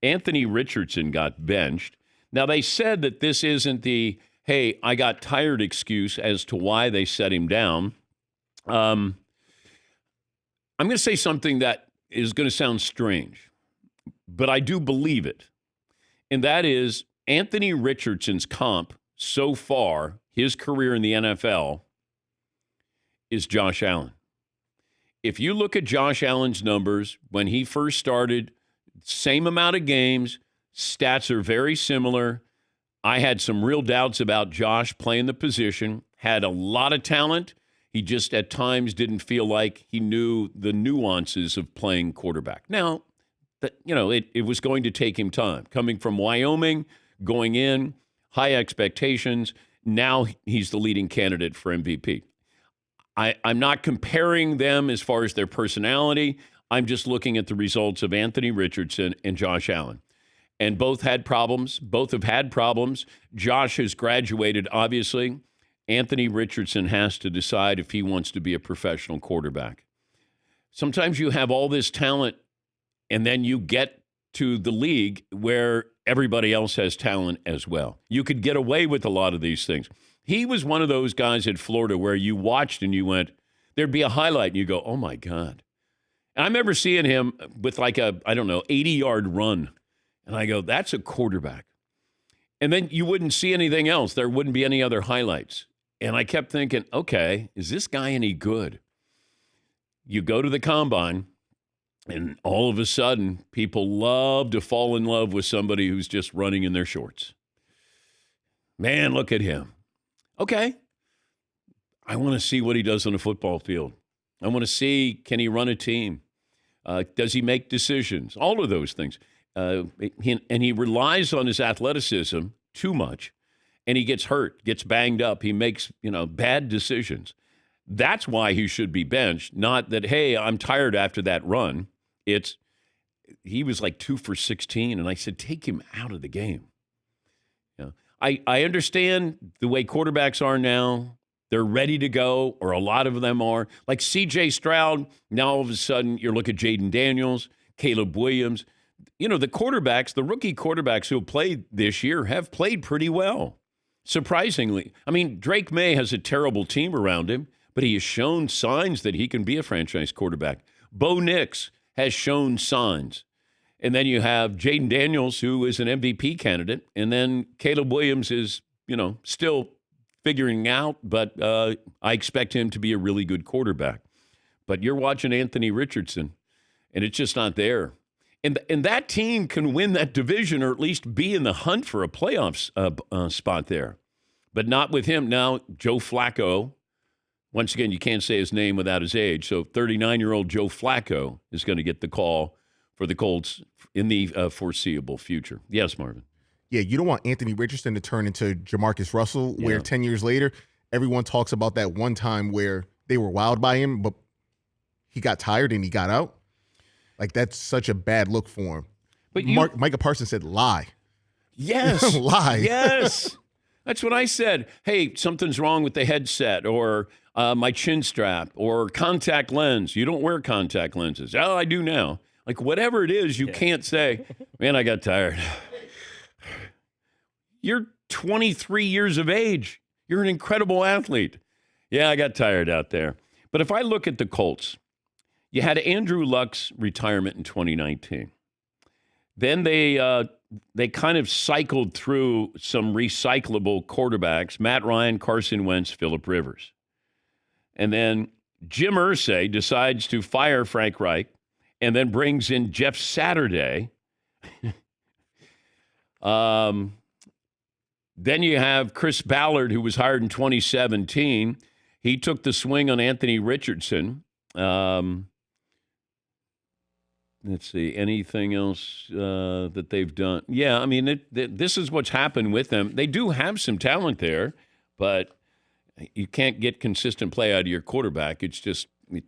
Anthony Richardson got benched. Now, they said that this isn't the, hey, I got tired excuse as to why they set him down. I'm going to say something that is going to sound strange, but I do believe it. And that is Anthony Richardson's comp so far, his career in the NFL, is Josh Allen. If you look at Josh Allen's numbers when he first started, same amount of games, stats are very similar. I had some real doubts about Josh playing the position, had a lot of talent. He just at times didn't feel like he knew the nuances of playing quarterback. Now, it was going to take him time. Coming from Wyoming, going in, high expectations. Now he's the leading candidate for MVP. I'm not comparing them as far as their personality. I'm just looking at the results of Anthony Richardson and Josh Allen. And both had problems. Both have had problems. Josh has graduated, obviously. Anthony Richardson has to decide if he wants to be a professional quarterback. Sometimes you have all this talent, and then you get to the league where everybody else has talent as well. You could get away with a lot of these things. He was one of those guys at Florida where you watched and you went, there'd be a highlight and you go, oh my God. And I remember seeing him with like a, 80-yard run. And I go, that's a quarterback. And then you wouldn't see anything else. There wouldn't be any other highlights. And I kept thinking, okay, is this guy any good? You go to the combine, and all of a sudden, people love to fall in love with somebody who's just running in their shorts. Man, look at him. Okay. I want to see what he does on the football field. I want to see, can he run a team? Does he make decisions? All of those things. And he relies on his athleticism too much, and he gets hurt, gets banged up. He makes, bad decisions. That's why he should be benched, not that, hey, I'm tired after that run. He was like 2 for 16, and I said, take him out of the game. I understand the way quarterbacks are now. They're ready to go, or a lot of them are. Like C.J. Stroud, now all of a sudden you're looking at Jaden Daniels, Caleb Williams. The quarterbacks, the rookie quarterbacks who have played this year have played pretty well, surprisingly. I mean, Drake May has a terrible team around him, but he has shown signs that he can be a franchise quarterback. Bo Nix has shown signs. And then you have Jaden Daniels, who is an MVP candidate. And then Caleb Williams is, still figuring out, but I expect him to be a really good quarterback. But you're watching Anthony Richardson, and it's just not there. And that team can win that division or at least be in the hunt for a playoff spot there. But not with him. Now, Joe Flacco, once again, you can't say his name without his age. So 39-year-old Joe Flacco is going to get the call for the Colts in the foreseeable future. Yes, Marvin. Yeah, you don't want Anthony Richardson to turn into Jamarcus Russell, where 10 years later, everyone talks about that one time where they were wowed by him, but he got tired and he got out. Like, that's such a bad look for him. But Micah Parsons said, lie. Yes. Lie. Yes. That's what I said. Hey, something's wrong with the headset or my chin strap or contact lens. You don't wear contact lenses. Oh, I do now. Like, whatever it is, you can't say, man, I got tired. You're 23 years of age. You're an incredible athlete. Yeah, I got tired out there. But if I look at the Colts, you had Andrew Luck's retirement in 2019. Then they kind of cycled through some recyclable quarterbacks, Matt Ryan, Carson Wentz, Phillip Rivers. And then Jim Irsay decides to fire Frank Reich and then brings in Jeff Saturday. Then you have Chris Ballard, who was hired in 2017. He took the swing on Anthony Richardson. Let's see, anything else that they've done? Yeah, I mean, this is what's happened with them. They do have some talent there, but you can't get consistent play out of your quarterback. It's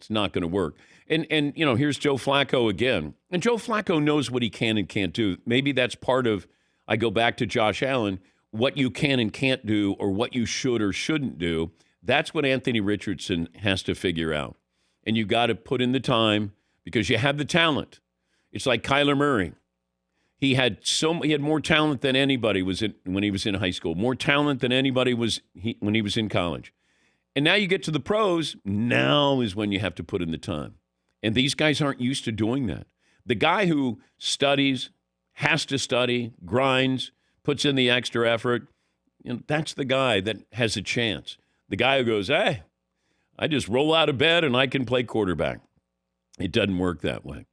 not going to work. And here's Joe Flacco again. And Joe Flacco knows what he can and can't do. Maybe that's part of, I go back to Josh Allen, what you can and can't do or what you should or shouldn't do. That's what Anthony Richardson has to figure out. And you got to put in the time because you have the talent. It's like Kyler Murray. He had more talent than anybody when he was in high school. More talent than anybody when he was in college. And now you get to the pros. Now is when you have to put in the time. And these guys aren't used to doing that. The guy who studies, has to study, grinds, puts in the extra effort, that's the guy that has a chance. The guy who goes, hey, I just roll out of bed and I can play quarterback. It doesn't work that way.